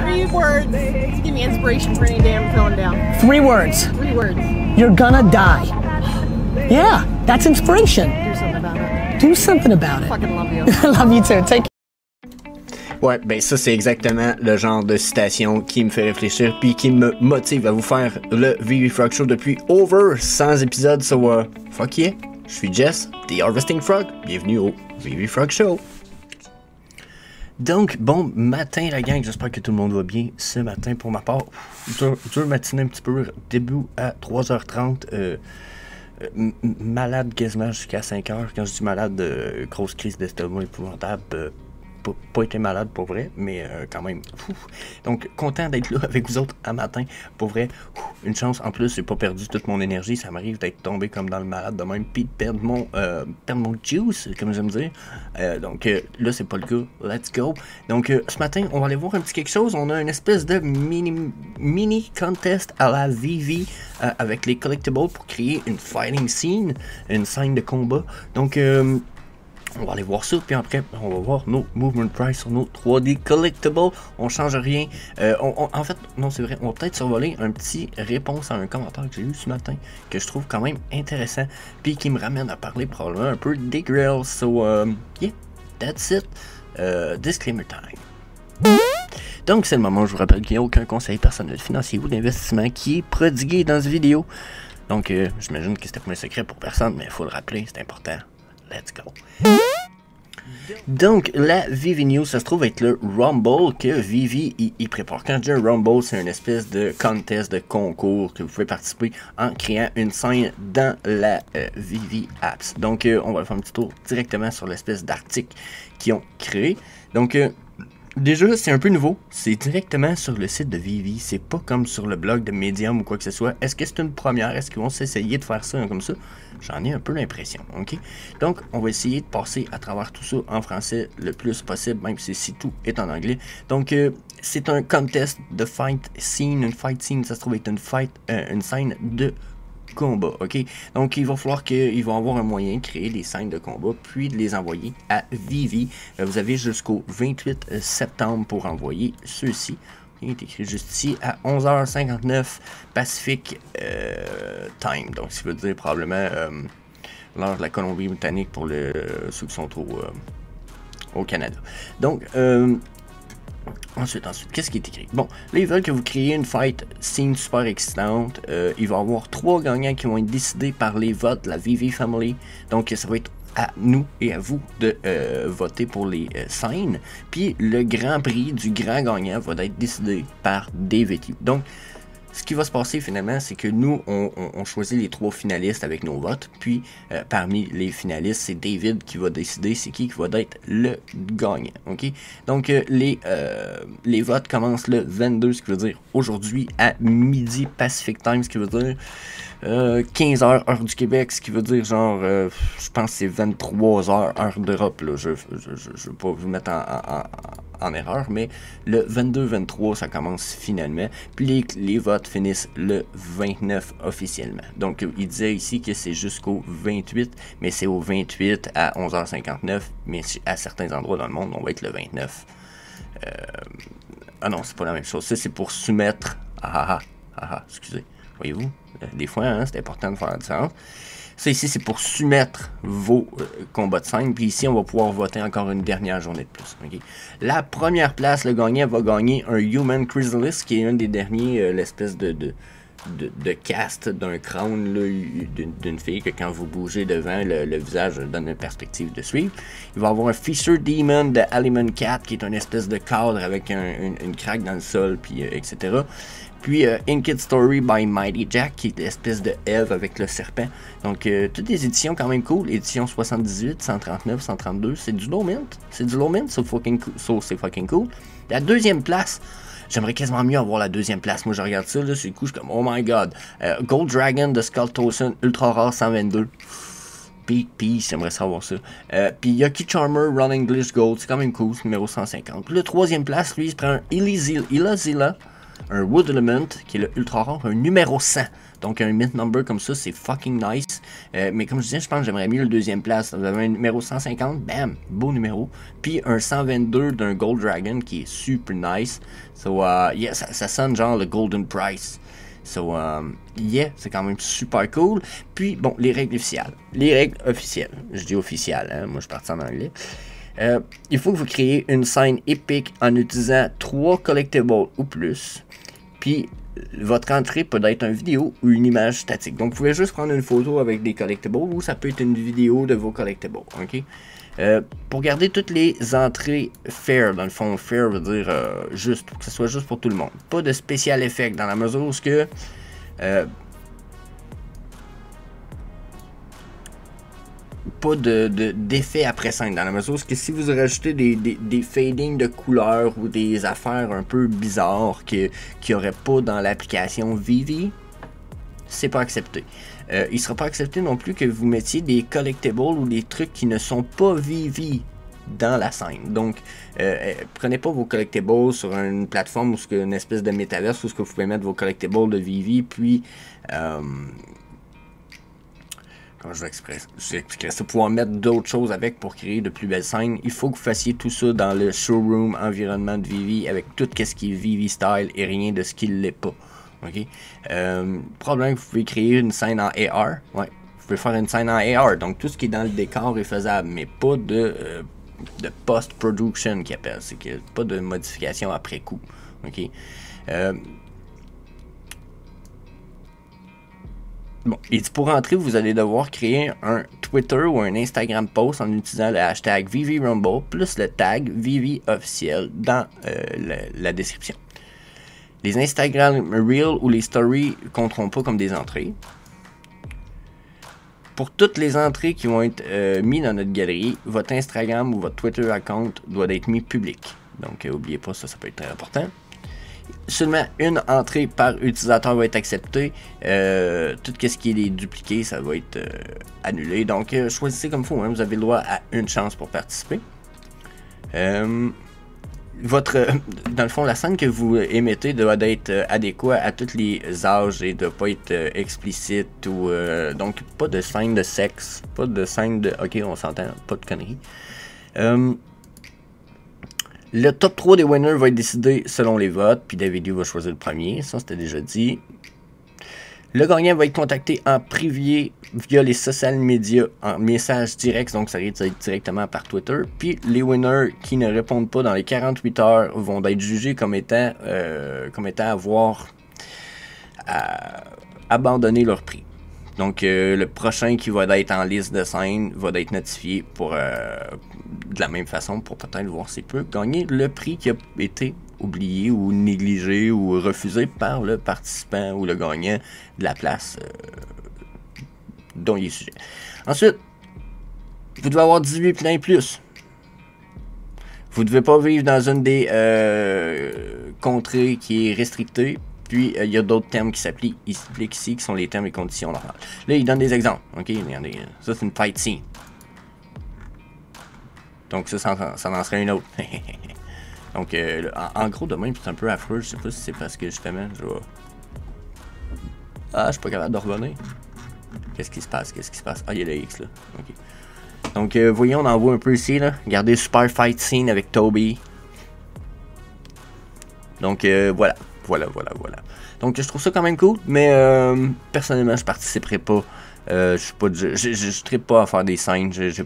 Three words to give me inspiration for any day I'm feeling down. 3 words. 3 words. You're gonna die. Yeah, that's inspiration. Do something about it. Do something about it. Fucking love you. Love you too. Take Ouais, ben ça c'est exactement le genre de citation qui me fait réfléchir puis qui me motive à vous faire le VV Frog Show depuis over 100 épisodes. So, fuck yeah, je suis Jess, The Harvesting Frog. Bienvenue au VV Frog Show. Donc, bon matin la gang, j'espère que tout le monde va bien ce matin pour ma part. Dur matinée un petit peu, début à 3h30. Malade quasiment jusqu'à 5h. Quand je dis malade, grosse crise d'estomac épouvantable. Pas été malade pour vrai, mais quand même. Donc, content d'être là avec vous autres à matin. Pour vrai, une chance. En plus, j'ai pas perdu toute mon énergie. Ça m'arrive d'être tombé comme dans le malade de même, puis de perdre mon juice, comme j'aime dire. Donc, là, c'est pas le cas. Let's go. Donc, ce matin, on va aller voir un petit quelque chose. On a une espèce de mini contest à la VV avec les collectibles pour créer une fighting scene, une scène de combat. Donc, on va aller voir ça, puis après, on va voir nos movement price sur nos 3D collectibles. On change rien. En fait, non, c'est vrai, on va peut-être survoler un petit réponse à un commentaire que j'ai eu ce matin, que je trouve quand même intéressant, puis qui me ramène à parler probablement un peu des grills. So, yeah, that's it. Disclaimer time. Donc, c'est le moment où je vous rappelle qu'il n'y a aucun conseil personnel financier ou d'investissement qui est prodigué dans cette vidéo. Donc, j'imagine que c'était pas un secret pour personne, mais il faut le rappeler, c'est important. Let's go. Donc, la VV News, ça se trouve être le Rumble que VV y prépare. Quand je dis un Rumble, c'est une espèce de contest, de concours que vous pouvez participer en créant une scène dans la VV Apps. Donc, on va faire un petit tour directement sur l'espèce d'article qu'ils ont créé. Donc, déjà, c'est un peu nouveau. C'est directement sur le site de VV. C'est pas comme sur le blog de Medium ou quoi que ce soit. Est-ce que c'est une première? Est-ce qu'ils vont s'essayer de faire ça comme ça? J'en ai un peu l'impression, ok? Donc, on va essayer de passer à travers tout ça en français le plus possible, même si tout est en anglais. Donc, c'est un contest de fight scene. Une fight scene, ça se trouve être une scène de combat, ok? Donc, il va falloir qu'ils vont avoir un moyen de créer des scènes de combat, puis de les envoyer à VV. Vous avez jusqu'au 28 septembre pour envoyer ceux-ci. Il est écrit juste ici à 11h59 Pacific Time. Donc, ça veut dire probablement l'heure de la Colombie-Britannique pour ceux qui sont au Canada. Donc, ensuite, qu'est-ce qui est écrit? Bon, là, ils veulent que vous créiez une fight scene super excitante. Il va y avoir 3 gagnants qui vont être décidés par les votes de la VV Family. Donc, ça va être à nous et à vous de voter pour les scènes. Puis, le grand prix du grand gagnant va être décidé par DVT. Donc, ce qui va se passer finalement, c'est que nous, on choisit les 3 finalistes avec nos votes. Puis, parmi les finalistes, c'est David qui va décider c'est qui va être le gagnant. Ok? Donc, les votes commencent le 22, ce qui veut dire aujourd'hui à midi Pacific Time, ce qui veut dire 15h heure du Québec, ce qui veut dire genre, je pense que c'est 23h heure d'Europe. Je ne veux pas vous mettre en erreur, mais le 22-23, ça commence finalement. Puis les votes finissent le 29 officiellement. Donc, il disait ici que c'est jusqu'au 28, mais c'est au 28 à 11h59, mais à certains endroits dans le monde, on va être le 29. Ah non, c'est pas la même chose. Ça, c'est pour soumettre. Excusez. Voyez-vous, des fois, hein, c'est important de faire la différence. Ça ici, c'est pour soumettre vos combats de scène. Puis ici, on va pouvoir voter encore une dernière journée de plus. Okay? La première place, le gagnant va gagner un Human Chrysalis, qui est un des derniers, l'espèce de cast d'un crâne d'une fille que quand vous bougez devant, le visage donne une perspective de suivre. Il va y avoir un Fisher Demon de Aliment Cat, qui est une espèce de cadre avec une craque dans le sol, puis etc. Puis Inked Story by Mighty Jack, qui est l'espèce de Eve avec le serpent. Donc, toutes des éditions quand même cool. Édition 78, 139, 132. C'est du low mint. C'est fucking cool. La deuxième place, j'aimerais quasiment mieux avoir la deuxième place. Moi, je regarde ça, là, sur le coup, je suis comme, oh my god. Gold Dragon de Skull Tosin, ultra rare 122. Puis j'aimerais savoir ça. Puis Yucky Charmer, Run English Gold, c'est quand même cool, c'est numéro 150. Puis le troisième place, lui, il se prend un Ilazilla. un Wood Element, qui est le ultra rare, un numéro 100. Donc un mint number comme ça, c'est fucking nice. Mais comme je disais, je pense que j'aimerais mieux le deuxième place. Vous avez un numéro 150, bam, beau numéro. Puis un 122 d'un Gold Dragon qui est super nice. So, yeah, ça sonne genre le Golden Price. So, yeah, c'est quand même super cool. Puis, bon, les règles officielles. Les règles officielles. Je dis officielles, hein, moi je parti en anglais. Il faut que vous créez une scène épique en utilisant 3 collectibles ou plus. Puis, votre entrée peut être une vidéo ou une image statique. Donc, vous pouvez juste prendre une photo avec des collectibles ou ça peut être une vidéo de vos collectibles. OK? Pour garder toutes les entrées fair, dans le fond, fair veut dire juste, que ce soit juste pour tout le monde. Pas de spécial effect dans la mesure où ce que pas d'effet après scène, dans la mesure où ce que si vous rajoutez des fadings de couleurs ou des affaires un peu bizarres qu'il n'y aurait pas dans l'application Vivi, c'est pas accepté. Il ne sera pas accepté non plus que vous mettiez des collectibles ou des trucs qui ne sont pas Vivi dans la scène. Donc, prenez pas vos collectibles sur une plateforme ou une espèce de metaverse où vous pouvez mettre vos collectibles de Vivi, puis comment je vais expliquer ça, pouvoir mettre d'autres choses avec pour créer de plus belles scènes. Il faut que vous fassiez tout ça dans le showroom environnement de Vivi avec tout ce qui est Vivi style et rien de ce qui ne l'est pas. Ok. Problème que vous pouvez créer une scène en AR. Ouais, vous pouvez faire une scène en AR. Donc tout ce qui est dans le décor est faisable, mais pas de post-production qui appelle. C'est que pas de modification après coup. Ok. Bon, et pour entrer, vous allez devoir créer un Twitter ou un Instagram post en utilisant le hashtag ViviRumble plus le tag Vivi officiel dans la description. Les Instagram Reels ou les Stories ne compteront pas comme des entrées. Pour toutes les entrées qui vont être mises dans notre galerie, votre Instagram ou votre Twitter account doit être mis public. Donc, n'oubliez pas ça, ça peut être très important. Seulement une entrée par utilisateur va être acceptée. Tout ce qui est des dupliqués, ça va être annulé. Donc, choisissez comme il faut. Hein, vous avez le droit à une chance pour participer. Dans le fond, la scène que vous émettez doit être adéquate à tous les âges et de ne pas être explicite ou donc pas de scène de sexe, pas de scène de ok, on s'entend, pas de conneries. Le top 3 des winners va être décidé selon les votes, puis David va choisir le premier, ça c'était déjà dit. Le gagnant va être contacté en privé via les social media en message direct, donc ça risque d'être directement par Twitter. Puis les winners qui ne répondent pas dans les 48 heures vont être jugés comme étant avoir abandonné leur prix. Donc le prochain qui va être en liste de scène va être notifié pour de la même façon pour peut-être voir s'il peut gagner le prix qui a été oublié ou négligé ou refusé par le participant ou le gagnant de la place dont il est sujet. Ensuite, vous devez avoir 18 pleins et plus. Vous ne devez pas vivre dans une des contrées qui est restrictée. Puis, il y a d'autres termes qui s'appliquent ici, qui sont les termes et conditions normales. Là, il donne des exemples. Ok, regardez, ça, c'est une fight scene. Donc, ça en serait une autre. Donc, en gros, de même, c'est un peu affreux. Je sais pas si c'est parce que, justement, je vais... Ah, je suis pas capable de revenir. Qu'est-ce qui se passe? Ah, il y a le X, là. Ok. Donc, voyons, on en voit un peu ici, là. Regardez, super fight scene avec Toby. Donc, voilà. Voilà. Donc, je trouve ça quand même cool, mais personnellement, je participerai pas. Je trippe pas à faire des scènes. Je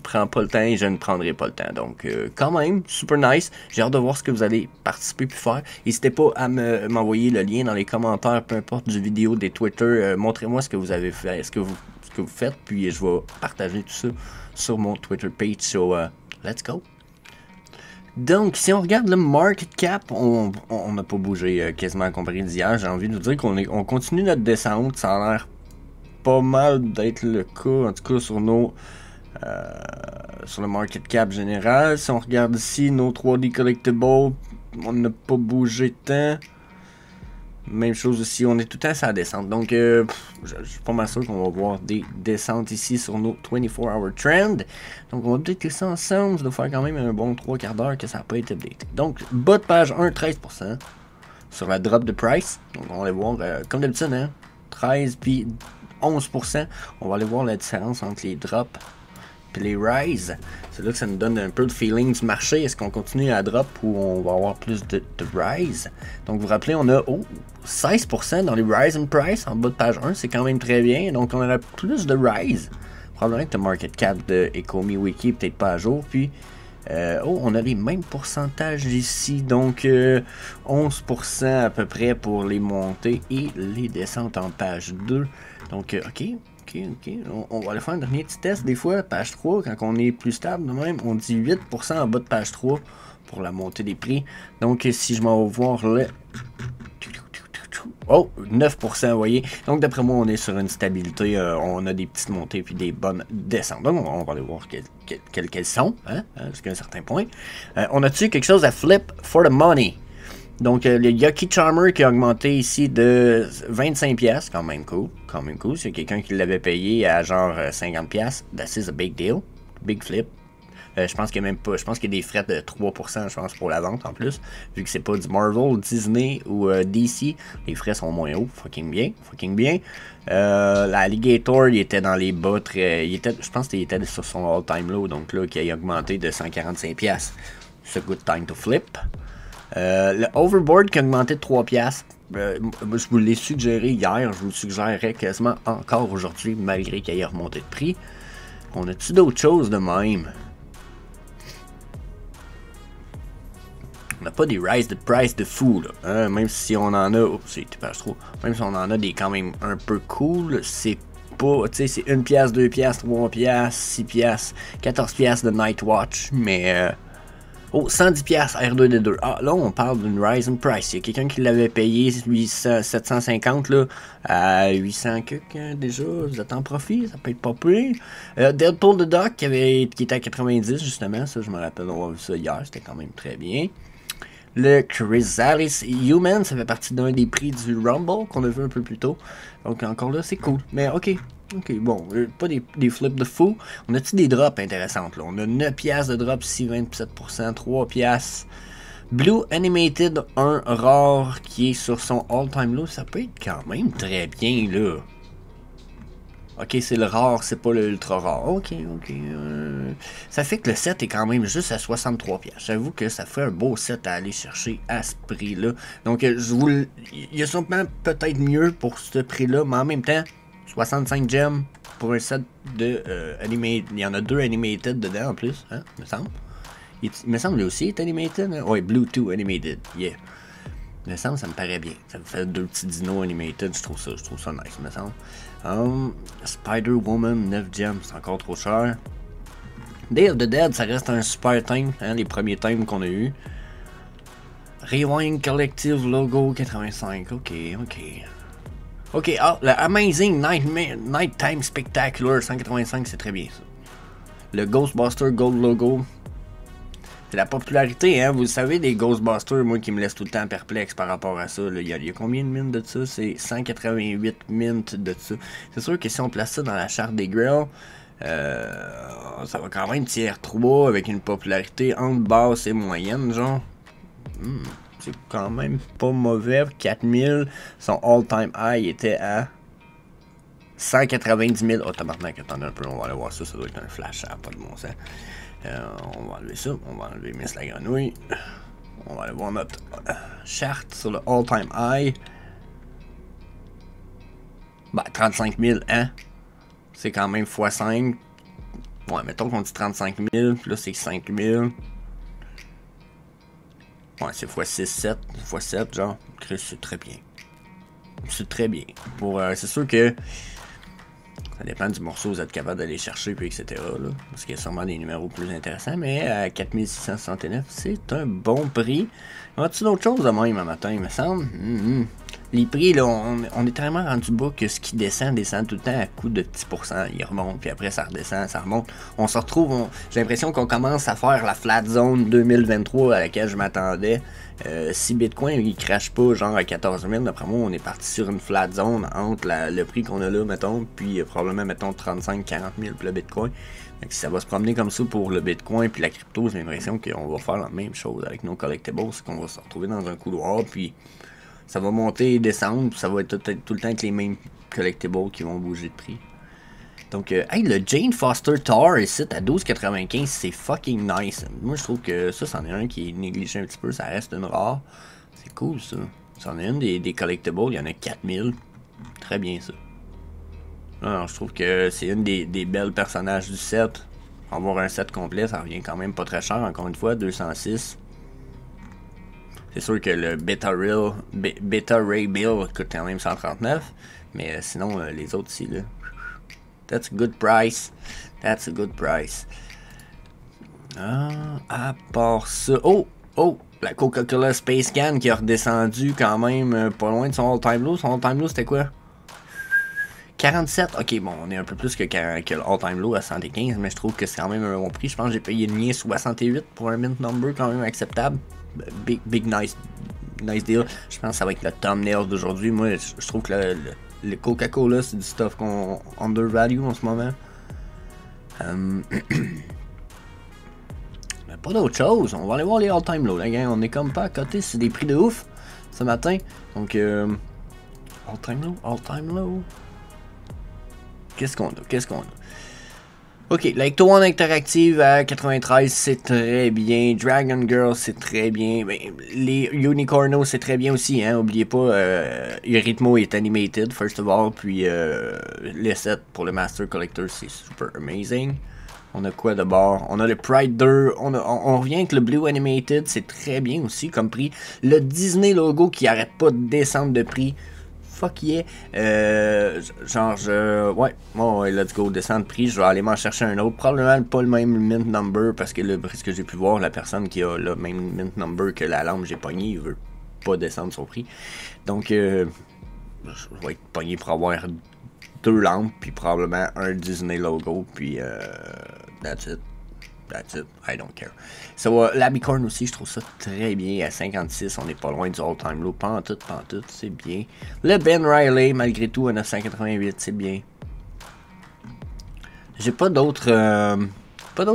prends pas le temps et je ne prendrai pas le temps. Donc, quand même, super nice. J'ai hâte de voir ce que vous allez participer puis faire. N'hésitez pas à m'envoyer le lien dans les commentaires, peu importe du vidéo, des Twitter. Montrez-moi ce que vous avez fait, ce que vous faites, puis je vais partager tout ça sur mon Twitter page. So, let's go. Donc, si on regarde le market cap, on n'a pas bougé quasiment comparé d'hier. J'ai envie de vous dire qu'on continue notre descente. Ça a l'air pas mal d'être le cas, en tout cas sur sur le market cap général. Si on regarde ici, nos 3D collectibles, on n'a pas bougé tant. Même chose ici, on est tout le temps sur la descente. Donc, je suis pas mal sûr qu'on va voir des descentes ici sur nos 24-hour trend. Donc, on va updater ça ensemble. Ça doit faire quand même un bon 3 quarts d'heure que ça n'a pas été updaté. Donc, bas de page 1, 13%. sur la drop de price. Donc on va aller voir, comme d'habitude, hein, 13 puis 11%. On va aller voir la différence entre les drops et les rise. C'est là que ça nous donne un peu de feeling du marché. Est-ce qu'on continue à drop ou on va avoir plus de rise? Donc vous vous rappelez, on a 16% dans les rise and price en bas de page 1. C'est quand même très bien. Donc on a plus de rise. Probablement que le market cap de Ecomi Wiki peut-être pas à jour. Puis on a les mêmes pourcentages ici. Donc 11% à peu près pour les montées et les descentes en page 2. Donc ok. On va aller faire un dernier petit test. Des fois, page 3, quand on est plus stable de même, on dit 8% en bas de page 3 pour la montée des prix. Donc, si je m'en vais voir le... Oh, 9%, vous voyez. Donc, d'après moi, on est sur une stabilité. On a des petites montées puis des bonnes descentes. Donc, on va aller voir quelles sont, hein, jusqu'à un certain point. On a-tu quelque chose à flip for the money? Donc, le Yucky Charmer qui a augmenté ici de 25$, quand même cool. C'est quelqu'un qui l'avait payé à genre 50$. That is a big deal. Big flip. Je pense qu'il y a même pas, je pense qu'il y a des frais de 3%, je pense, pour la vente en plus. Vu que c'est pas du Marvel, Disney ou DC, les frais sont moins hauts. Fucking bien. L'Alligator, il était dans les bas je pense qu'il était sur son all-time low. Donc là, qui a augmenté de 145$. C'est a good time to flip. Le Overboard qui a augmenté de 3$. Je vous l'ai suggéré hier, je vous le suggérerai quasiment encore aujourd'hui, malgré qu'il ait remonté de prix. On a-tu d'autres choses de même? On n'a pas des rise de price de fou, là. Hein? Même si on en a. Oh, c'est page 3. Même si on en a des quand même un peu cool, c'est pas. Tu sais, c'est 1$, 2$, 3$, 6$, 14$ de Nightwatch, mais. 110$ R2D2. Ah, là, on parle d'une rise in price. Il y a quelqu'un qui l'avait payé 750 là, à 800 déjà. Vous êtes en profit, ça peut être pas pire. Deadpool the Duck qui était à 90, justement. Ça, je me rappelle, on a vu ça hier. C'était quand même très bien. Le Chrysalis Human, ça fait partie d'un des prix du Rumble qu'on a vu un peu plus tôt. Donc, encore là, c'est cool. Mais ok, bon, pas des flips de fou. On a-tu des drops intéressantes là? On a 9$ de drop ici, 27%, 3$. Blue Animated, un rare qui est sur son all-time low. Ça peut être quand même très bien là. Ok, c'est le rare, c'est pas le ultra rare. Ok. Ça fait que le set est quand même juste à 63$. J'avoue que ça fait un beau set à aller chercher à ce prix-là. Donc, il y a sûrement peut-être mieux pour ce prix-là, mais en même temps, 65 gems pour un set de animated. Il y en a 2 animated dedans en plus, hein, me semble. Il me semble lui aussi est animated. Hein? Ouais, Blue 2 animated, yeah. Me semble, ça me paraît bien. Ça me fait 2 petits dinos animated, je trouve ça nice, me semble. Spider-Woman, 9 gems, c'est encore trop cher. Day of the Dead, ça reste un super thème, hein, les premiers thèmes qu'on a eu. Rewind Collective Logo 85, ok. Ok, le Amazing Nighttime Spectacular 185, c'est très bien ça. Le Ghostbuster Gold Logo. C'est la popularité, hein, vous savez, des Ghostbusters, moi qui me laisse tout le temps perplexe par rapport à ça. Il y a combien de mints de ça? C'est 188 mints de ça. C'est sûr que si on place ça dans la charte des Grails, ça va quand même tier 3 avec une popularité entre basse et moyenne, genre. C'est quand même pas mauvais. 4000, son all-time high était à 190 000. Oh, tabarnak, attendez un peu, on va aller voir ça. Ça doit être un flash, ça n'a pas de bon sens. On va enlever ça, on va enlever Miss la Grenouille. On va aller voir notre charte sur le all-time high. 35 000, hein? C'est quand même x5. Ouais, mettons qu'on dit 35 000, puis là c'est 5 000. Ouais, c'est x6, 7, x7, genre. C'est très bien. C'est très bien. C'est sûr que ça dépend du morceau que vous êtes capable d'aller chercher, puis etc. Là, parce qu'il y a sûrement des numéros plus intéressants, mais à 4669, c'est un bon prix. On a-tu d'autres choses de même un matin, il me semble? Les prix, là, on est tellement rendu bas que ce qui descend tout le temps à coup de petits pourcents. Il remonte, puis après ça redescend, ça remonte. On se retrouve, j'ai l'impression qu'on commence à faire la flat zone 2023 à laquelle je m'attendais. Si Bitcoin il crache pas genre à 14 000, d'après moi, on est parti sur une flat zone entre le prix qu'on a là, mettons, puis probablement, mettons, 35-40 000 pour le Bitcoin. Donc, si ça va se promener comme ça pour le Bitcoin puis la crypto, j'ai l'impression qu'on va faire la même chose avec nos collectibles, c'est qu'on va se retrouver dans un couloir, puis Ça va monter et descendre, puis ça va être tout le temps avec les mêmes collectibles qui vont bouger de prix. Donc, hey, le Jane Foster Tar ici à 12,95, c'est fucking nice. Moi, je trouve que ça, c'en est un qui est négligé un petit peu, ça reste une rare. C'est cool, ça. C'en est une des collectibles, il y en a 4000. Très bien, ça. Alors, je trouve que c'est une des belles personnages du set. Avoir un set complet, ça revient quand même pas très cher, encore une fois, 206. C'est sûr que le Beta Ray Bill coûte quand même 139. Mais sinon, les autres ici, là. That's a good price. That's a good price. À part ça. Oh! La Coca-Cola Space Can qui a redescendu quand même pas loin de son all-time low. Son all-time low, c'était quoi? 47. Ok, bon, on est un peu plus que le all-time low à 115, mais je trouve que c'est quand même un bon prix. Je pense que j'ai payé le mien 68 pour un mint number quand même acceptable. Big nice deal. Je pense que ça va être le thumbnail d'aujourd'hui. Moi, je trouve que le Coca-Cola, c'est du stuff qu'on undervalue en ce moment. Mais pas d'autre chose. On va aller voir les all-time low, la gang. On est comme pas à côté. C'est des prix de ouf ce matin. Donc, all-time low. Qu'est-ce qu'on a? Ok, l'Ecto One Interactive à 93, c'est très bien. Dragon Girl, c'est très bien. Ben, les Unicorno, c'est très bien aussi. Hein? Oubliez pas, Eurythmo est animated, first of all. Puis les sets pour le Master Collector, c'est super amazing. On a quoi de bord? On a le Pride 2. On revient avec le Blue Animated, c'est très bien aussi comme prix. Le Disney logo qui arrête pas de descendre de prix. Fuck yeah. Ouais, let's go, descendre de prix. Je vais aller m'en chercher un autre. Probablement pas le même mint number parce que là, ce que j'ai pu voir, la personne qui a le même mint number que la lampe j'ai pogné, il veut pas descendre son prix. Donc, je vais être pogné pour avoir 2 lampes, puis probablement un Disney logo, puis that's it. I don't care. So, l'Abicorn aussi, je trouve ça très bien. À 56, on n'est pas loin du all-time low. Pantoute, c'est bien. Le Ben Riley, malgré tout, à 988, c'est bien. J'ai pas d'autres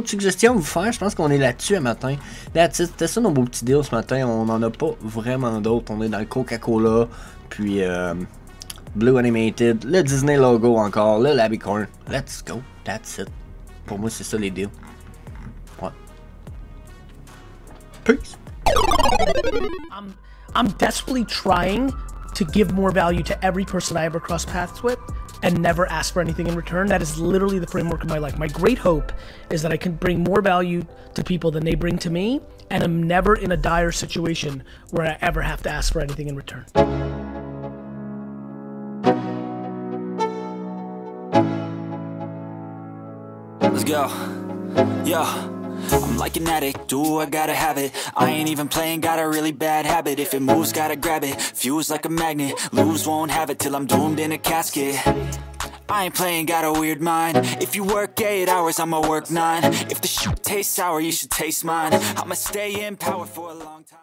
suggestions à vous faire. Je pense qu'on est là-dessus un matin. That's it. C'était ça nos beaux petits deals ce matin. On n'en a pas vraiment d'autres. On est dans le Coca-Cola, puis Blue Animated, le Disney logo encore, le Labicorn. Let's go. That's it. Pour moi, c'est ça les deals. Peace. I'm desperately trying to give more value to every person I ever cross paths with and never ask for anything in return. That is literally the framework of my life. My great hope is that I can bring more value to people than they bring to me, and I'm never in a dire situation where I ever have to ask for anything in return. Let's go. Yo. I'm like an addict, do I gotta have it. I ain't even playing, got a really bad habit. If it moves, gotta grab it, fuse like a magnet. Lose, won't have it till I'm doomed in a casket. I ain't playing, got a weird mind. If you work 8 hours, I'ma work 9. If the shit tastes sour, you should taste mine. I'ma stay in power for a long time.